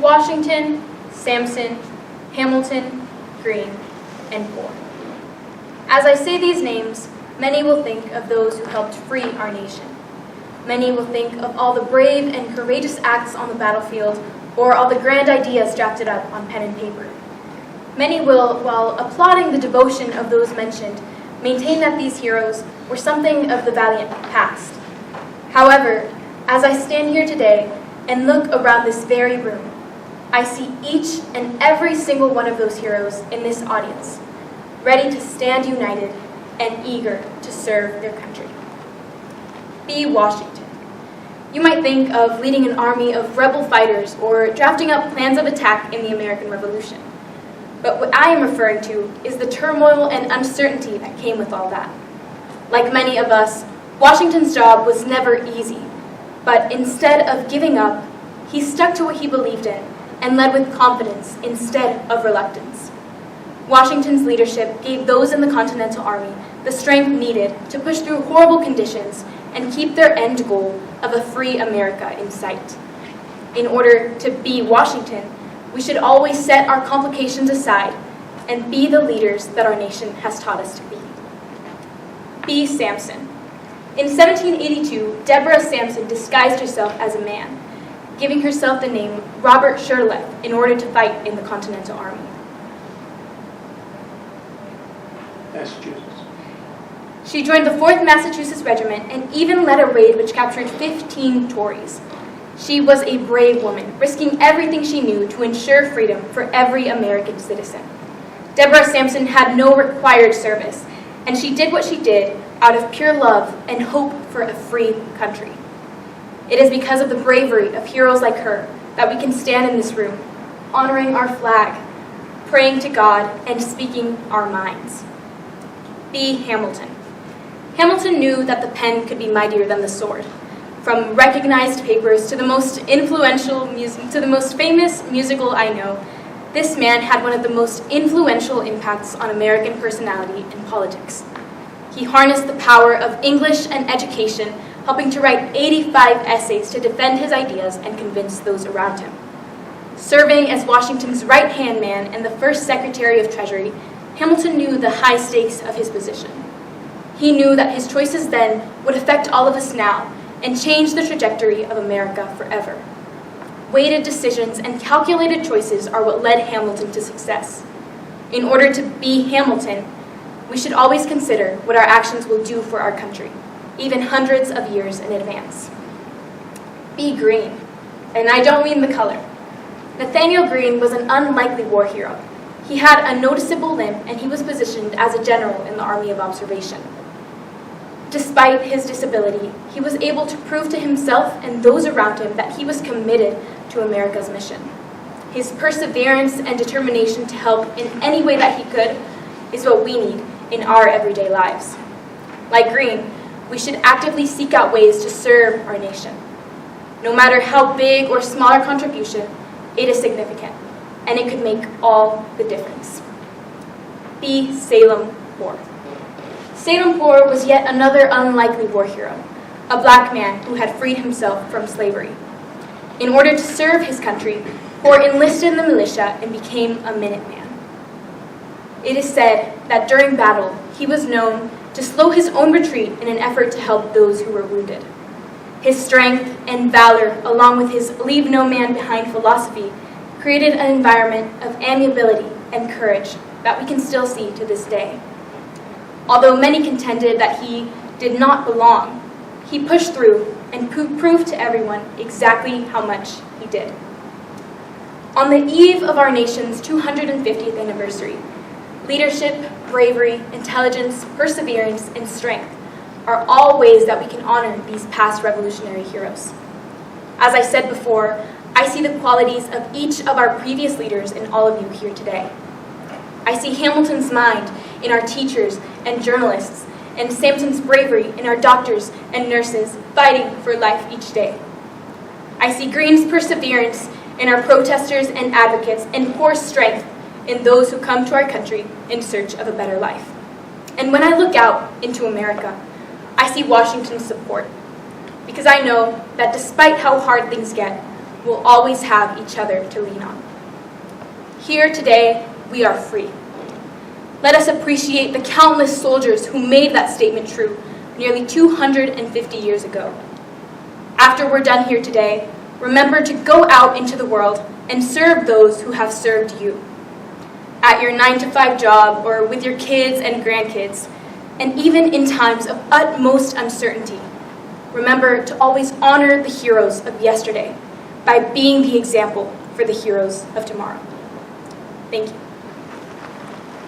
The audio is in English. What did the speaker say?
Washington, Sampson, Hamilton, Greene, and Poor. As I say these names, many will think of those who helped free our nation. Many will think of all the brave and courageous acts on the battlefield or all the grand ideas drafted up on pen and paper. Many will, while applauding the devotion of those mentioned, maintain that these heroes were something of the valiant past. However, as I stand here today and look around this very room, I see each and every single one of those heroes in this audience, ready to stand united and eager to serve their country. B. Washington. You might think of leading an army of rebel fighters or drafting up plans of attack in the American Revolution. But what I am referring to is the turmoil and uncertainty that came with all that. Like many of us, Washington's job was never easy, but instead of giving up, he stuck to what he believed in and led with confidence instead of reluctance. Washington's leadership gave those in the Continental Army the strength needed to push through horrible conditions and keep their end goal of a free America in sight. In order to be Washington, we should always set our complications aside and be the leaders that our nation has taught us to be. B. Sampson. In 1782, Deborah Sampson disguised herself as a man, giving herself the name Robert Shirley in order to fight in the Continental Army. Massachusetts. She joined the 4th Massachusetts Regiment and even led a raid which captured 15 Tories. She was a brave woman, risking everything she knew to ensure freedom for every American citizen. Deborah Sampson had no required service, and she did what she did out of pure love and hope for a free country. It is because of the bravery of heroes like her that we can stand in this room, honoring our flag, praying to God, and speaking our minds. B. Hamilton. Hamilton knew that the pen could be mightier than the sword. From recognized papers to the most influential to the most famous musical I know, this man had one of the most influential impacts on American personality and politics. He harnessed the power of English and education, helping to write 85 essays to defend his ideas and convince those around him. Serving as Washington's right-hand man and the first Secretary of Treasury, Hamilton knew the high stakes of his position. He knew that his choices then would affect all of us now and change the trajectory of America forever. Weighted decisions and calculated choices are what led Hamilton to success. In order to be Hamilton, we should always consider what our actions will do for our country, even hundreds of years in advance. B. Greene, and I don't mean the color. Nathaniel Greene was an unlikely war hero. He had a noticeable limp, and he was positioned as a general in the Army of Observation. Despite his disability, he was able to prove to himself and those around him that he was committed to America's mission. His perseverance and determination to help in any way that he could is what we need in our everyday lives. Like Greene, we should actively seek out ways to serve our nation. No matter how big or small our contribution, it is significant, and it could make all the difference. B. Salem War. Salem Poor was yet another unlikely war hero, a black man who had freed himself from slavery. In order to serve his country, Poor enlisted in the militia and became a Minuteman. It is said that during battle, he was known to slow his own retreat in an effort to help those who were wounded. His strength and valor, along with his leave no man behind philosophy, created an environment of amiability and courage that we can still see to this day. Although many contended that he did not belong, he pushed through and proved to everyone exactly how much he did. On the eve of our nation's 250th anniversary, leadership, bravery, intelligence, perseverance, and strength are all ways that we can honor these past revolutionary heroes. As I said before, I see the qualities of each of our previous leaders in all of you here today. I see Hamilton's mind in our teachers and journalists, and Sampson's bravery in our doctors and nurses fighting for life each day. I see Greene's perseverance in our protesters and advocates, and Poor's strength in those who come to our country in search of a better life. And when I look out into America, I see Washington's support, because I know that despite how hard things get, will always have each other to lean on. Here today, we are free. Let us appreciate the countless soldiers who made that statement true nearly 250 years ago. After we're done here today, remember to go out into the world and serve those who have served you. At your 9-to-5 job or with your kids and grandkids, and even in times of utmost uncertainty, remember to always honor the heroes of yesterday by being the example for the heroes of tomorrow. Thank you.